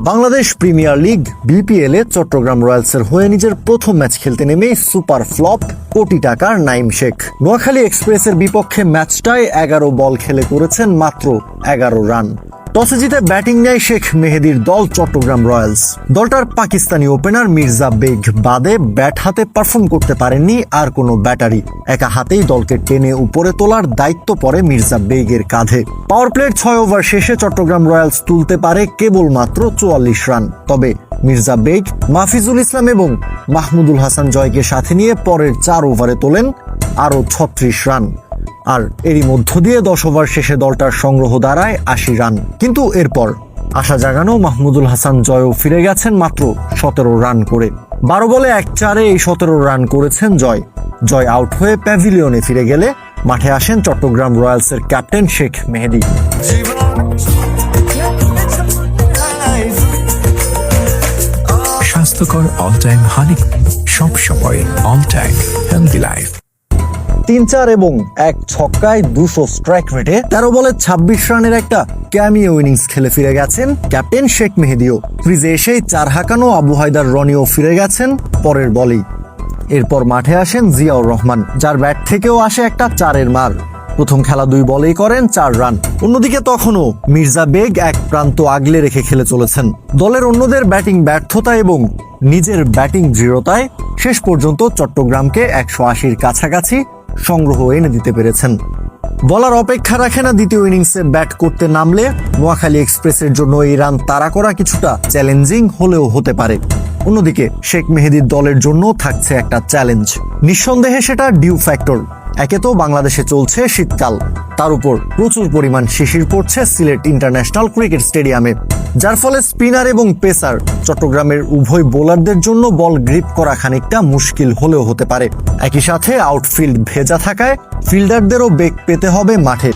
Bangladesh premier league BPL এ চট্টগ্রাম রয়্যালসের হয়ে নিজের প্রথম ম্যাচ খেলতে নেমে সুপার ফ্লপ কোটি টাকার নাইম শেখ। নোয়াখালী এক্সপ্রেসের বিপক্ষে ম্যাচটায় 11 বল খেলে করেছেন মাত্র 11 রান। টসে জিতে ব্যাটিং নেয় শেখ মেহেদীর দল চট্টগ্রাম রয়্যালস। দলটার পাকিস্তানি ওপেনার মির্জা বেগ বাদে ব্যাট হাতে পারফর্ম করতে পারেননি আর কোনো ব্যাটারি। একা হাতেই দলকে টেনে উপরে তোলার দায়িত্ব পড়ে মির্জা বেগের কাঁধে। পাওয়ার প্লের 6 ওভার শেষে চট্টগ্রাম রয়্যালস তুলতে পারে কেবলমাত্র 44 রান। তবে মির্জা বেগ, মাহফিজুল ইসলাম এবং মাহমুদুল হাসান জয়কে সাথে নিয়ে পরের 4 ওভারে তোলেন আরও 36 রান। আর এরই মধ্য দিয়ে 10 ওভার শেষে দলটার সংগ্রহ দাঁড়ায় 80 রান। কিন্তু এরপর আশা জাগানো মাহমুদুল হাসান জয়ও ফিরে গেছেন মাত্র 17 রান করে। 12 বলে 1-4 এই 17 রান করেছেন জয়। জয় আউট হয়ে প্যাভিলিয়নে ফিরে গেলে মাঠে আসেন চট্টগ্রাম রয়্যালসের ক্যাপ্টেন শেখ মেহেদী। স্বাস্থ্যকর অল টাইম হানি, সব সময় অল টাইম হেলদি লাইফ। 3-4 এবং 1 ছক্কায় 200 স্ট্রাইক রেটে 13 বলে 26 রানের একটা ক্যামিও ইনিংস খেলে ফিরে গেছেন ক্যাপ্টেন শেখ মেহেদীও। ক্রিজে এসেই 4 হাঁকানো আবু হায়দার রনিও ফিরে গেছেন পরের বলেই। এরপর মাঠে আসেন জিয়াউর রহমান, যার ব্যাট থেকেও আসে একটা 4-এর মার। প্রথম খেলা 2 বলেই করেন 4 রান। অন্যদিকে তখনও মির্জা বেগ এক প্রান্ত আগলে রেখে খেলে চলেছেন। দলের অন্যদের ব্যাটিং ব্যর্থতা এবং নিজের ব্যাটিং দৃঢ়তায় শেষ পর্যন্ত চট্টগ্রামকে 180-র কাছাকাছি সংগ্রহ এনে দিতে পেরেছেন। বলার অপেক্ষা রাখে না দ্বিতীয় ইনিংসে ব্যাট করতে নামলে নোয়াখালী এক্সপ্রেসের জন্য এই রান তাড়া করা কিছুটা চ্যালেঞ্জিং হলেও হতে পারে। অন্যদিকে শেখ মেহেদীর দলের জন্য থাকছে একটা চ্যালেঞ্জ। নিঃসন্দেহে সেটা ডিউ ফ্যাক্টর। একে তো বাংলাদেশে চলছে শীতকাল, তার উপর প্রচুর পরিমাণ শিশির পড়ছে সিলেট ইন্টারন্যাশনাল ক্রিকেট স্টেডিয়ামে, যার ফলে স্পিনার এবং পেসার চট্টগ্রামের উভয় বোলারদের জন্য বল গ্রিপ করা খানিকটা মুশকিল হলেও হতে পারে। একই সাথে আউটফিল্ড ভেজা থাকায় ফিল্ডারদেরও বেগ পেতে হবে মাঠে।